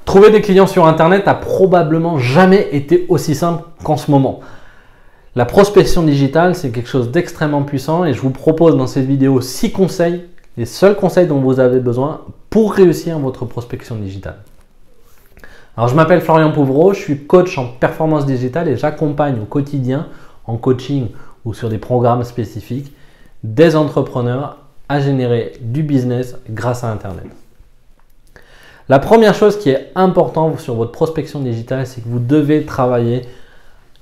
Trouver des clients sur Internet a probablement jamais été aussi simple qu'en ce moment. La prospection digitale, c'est quelque chose d'extrêmement puissant et je vous propose dans cette vidéo 6 conseils, les seuls conseils dont vous avez besoin pour réussir votre prospection digitale. Alors, je m'appelle Florian Pouvreau, je suis coach en performance digitale et j'accompagne au quotidien en coaching ou sur des programmes spécifiques des entrepreneurs à générer du business grâce à Internet. La première chose qui est importante sur votre prospection digitale, c'est que vous devez travailler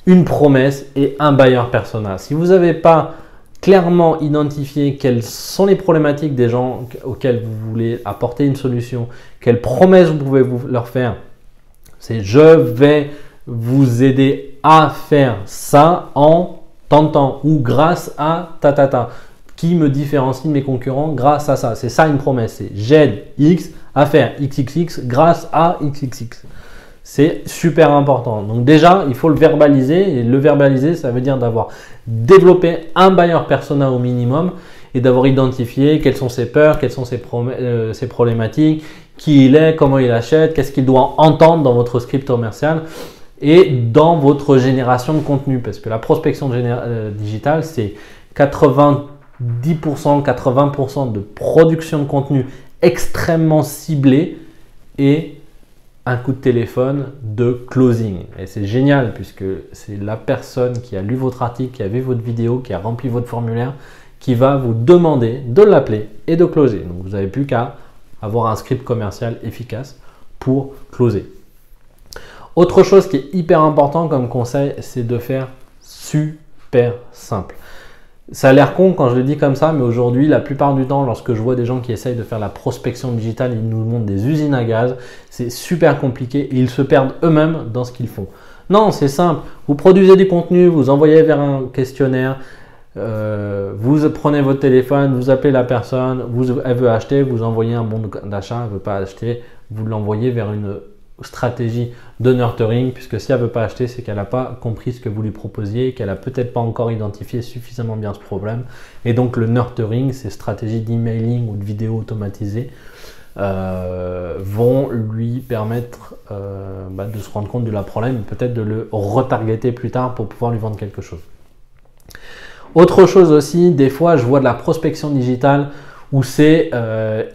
une promesse et un buyer persona. Si vous n'avez pas clairement identifié quelles sont les problématiques des gens auxquels vous voulez apporter une solution, quelles promesses vous pouvez leur faire, c'est je vais vous aider à faire ça en tant ou grâce à ta. Qui me différencie de mes concurrents grâce à ça. C'est ça une promesse. C'est j'aide X à faire XXX grâce à XXX. C'est super important. Donc déjà, il faut le verbaliser. Et le verbaliser, ça veut dire d'avoir développé un buyer persona au minimum et d'avoir identifié quelles sont ses peurs, quelles sont ses problématiques, qui il est, comment il achète, qu'est-ce qu'il doit entendre dans votre script commercial et dans votre génération de contenu. Parce que la prospection digitale, c'est 90%, 80% de production de contenu extrêmement ciblé et un coup de téléphone de closing. Et c'est génial puisque c'est la personne qui a lu votre article, qui a vu votre vidéo, qui a rempli votre formulaire, qui va vous demander de l'appeler et de closer. Donc vous n'avez plus qu'à avoir un script commercial efficace pour closer. Autre chose qui est hyper important comme conseil, c'est de faire super simple. Ça a l'air con quand je le dis comme ça, mais aujourd'hui, la plupart du temps, lorsque je vois des gens qui essayent de faire la prospection digitale, ils nous montrent des usines à gaz. C'est super compliqué et ils se perdent eux-mêmes dans ce qu'ils font. Non, c'est simple. Vous produisez du contenu, vous envoyez vers un questionnaire, vous prenez votre téléphone, vous appelez la personne, elle veut acheter, vous envoyez un bon d'achat, elle ne veut pas acheter, vous l'envoyez vers une stratégie de nurturing, puisque si elle ne veut pas acheter, c'est qu'elle n'a pas compris ce que vous lui proposiez, qu'elle n'a peut-être pas encore identifié suffisamment bien ce problème. Et donc le nurturing, ces stratégies d'emailing ou de vidéo automatisée vont lui permettre de se rendre compte de la problème, peut-être de le retargeter plus tard pour pouvoir lui vendre quelque chose. Autre chose aussi, des fois je vois de la prospection digitale où c'est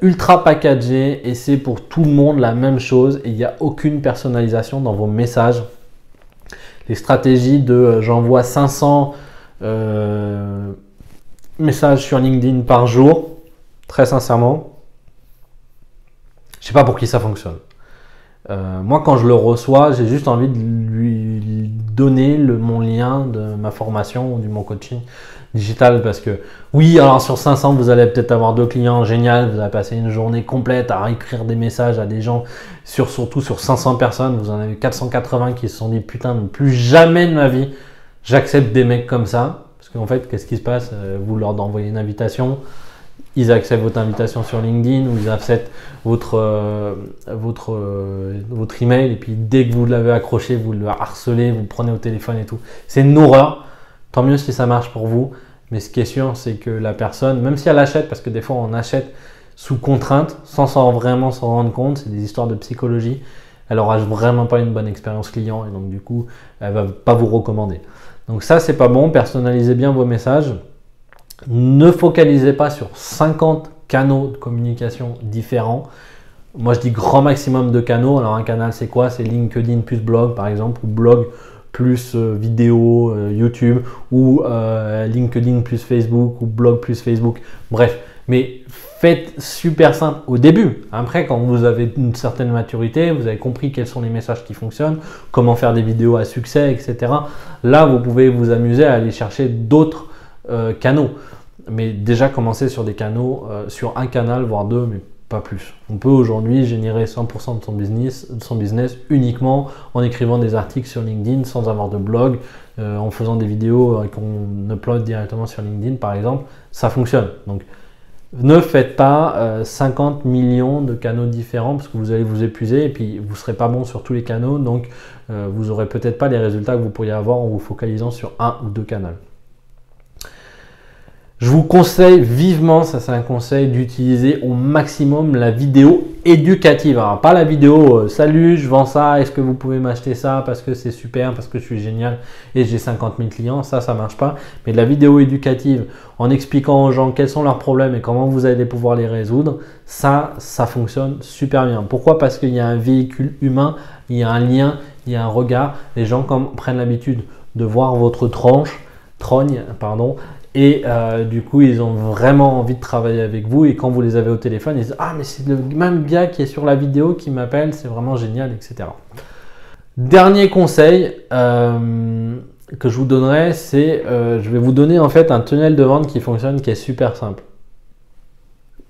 ultra packagé et c'est pour tout le monde la même chose et il n'y a aucune personnalisation dans vos messages. Les stratégies de j'envoie 500 messages sur LinkedIn par jour, très sincèrement, je ne sais pas pour qui ça fonctionne. Moi, quand je le reçois, j'ai juste envie de lui donner mon lien de ma formation ou de mon coaching digital parce que oui, alors sur 500, vous allez peut-être avoir 2 clients, génial, vous allez passer une journée complète à écrire des messages à des gens, surtout sur 500 personnes, vous en avez 480 qui se sont dit putain, plus jamais de ma vie, j'accepte des mecs comme ça. Parce qu'en fait, qu'est-ce qui se passe? Vous leur envoyez une invitation, ils acceptent votre invitation sur LinkedIn ou ils acceptent votre email et puis dès que vous l'avez accroché, vous le harcelez, vous le prenez au téléphone et tout. C'est une horreur. Tant mieux si ça marche pour vous. Mais ce qui est sûr, c'est que la personne, même si elle achète, parce que des fois on achète sous contrainte, sans vraiment s'en rendre compte, c'est des histoires de psychologie, elle n'aura vraiment pas une bonne expérience client et donc du coup, elle ne va pas vous recommander. Donc ça, c'est pas bon. Personnalisez bien vos messages. Ne focalisez pas sur 50 canaux de communication différents. Moi, je dis grand maximum de canaux. Alors, un canal, c'est quoi? C'est LinkedIn plus blog, par exemple, ou blog plus vidéo YouTube, ou LinkedIn plus Facebook, ou blog plus Facebook. Bref, mais faites super simple au début. Après, quand vous avez une certaine maturité, vous avez compris quels sont les messages qui fonctionnent, comment faire des vidéos à succès, etc. Là, vous pouvez vous amuser à aller chercher d'autres canaux, mais déjà commencer sur des canaux, sur un canal voire 2, mais pas plus. On peut aujourd'hui générer 100% de son business uniquement en écrivant des articles sur LinkedIn sans avoir de blog, en faisant des vidéos qu'on upload directement sur LinkedIn par exemple, ça fonctionne. Donc ne faites pas 50 millions de canaux différents parce que vous allez vous épuiser et puis vous ne serez pas bon sur tous les canaux, donc vous n'aurez peut-être pas les résultats que vous pourriez avoir en vous focalisant sur un ou deux canaux. Je vous conseille vivement, ça c'est un conseil, d'utiliser au maximum la vidéo éducative. Alors pas la vidéo salut, je vends ça, est-ce que vous pouvez m'acheter ça parce que c'est super, parce que je suis génial et j'ai 50 000 clients, ça marche pas. Mais de la vidéo éducative en expliquant aux gens quels sont leurs problèmes et comment vous allez pouvoir les résoudre, ça fonctionne super bien. Pourquoi? Parce qu'il y a un véhicule humain, il y a un lien, il y a un regard. Les gens prennent l'habitude de voir votre trogne, et du coup, ils ont vraiment envie de travailler avec vous. Et quand vous les avez au téléphone, ils disent « Ah, mais c'est le même gars qui est sur la vidéo qui m'appelle, c'est vraiment génial, etc. » Dernier conseil que je vous donnerai, c'est je vais vous donner en fait un tunnel de vente qui fonctionne, qui est super simple.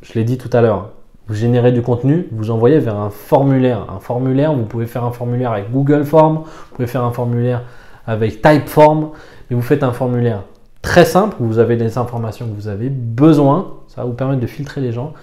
Je l'ai dit tout à l'heure. Vous générez du contenu, vous envoyez vers un formulaire. Un formulaire, vous pouvez faire un formulaire avec Google Forms, vous pouvez faire un formulaire avec Typeform, mais vous faites un formulaire très simple, vous avez les informations que vous avez besoin, ça va vous permettre de filtrer les gens.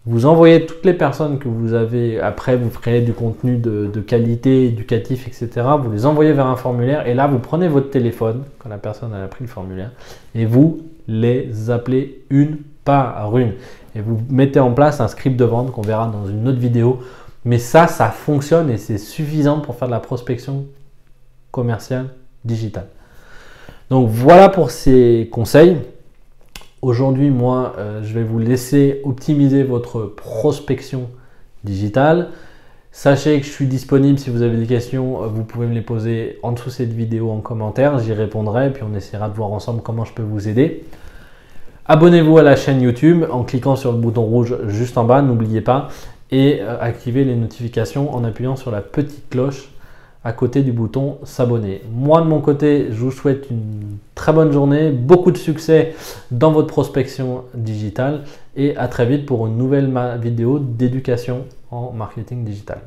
Vous envoyez toutes les personnes que vous avez, après vous créez du contenu de qualité, éducatif, etc. Vous les envoyez vers un formulaire et là vous prenez votre téléphone, quand la personne a pris le formulaire, et vous les appelez une par une. Et vous mettez en place un script de vente qu'on verra dans une autre vidéo. Mais ça fonctionne et c'est suffisant pour faire de la prospection commerciale digitale. Donc voilà pour ces conseils. Aujourd'hui, moi, je vais vous laisser optimiser votre prospection digitale. Sachez que je suis disponible si vous avez des questions, vous pouvez me les poser en dessous de cette vidéo en commentaire, j'y répondrai et puis on essaiera de voir ensemble comment je peux vous aider. Abonnez-vous à la chaîne YouTube en cliquant sur le bouton rouge juste en bas, n'oubliez pas, et activez les notifications en appuyant sur la petite cloche à côté du bouton s'abonner. Moi de mon côté, je vous souhaite une très bonne journée, beaucoup de succès dans votre prospection digitale et à très vite pour une nouvelle vidéo d'éducation en marketing digital.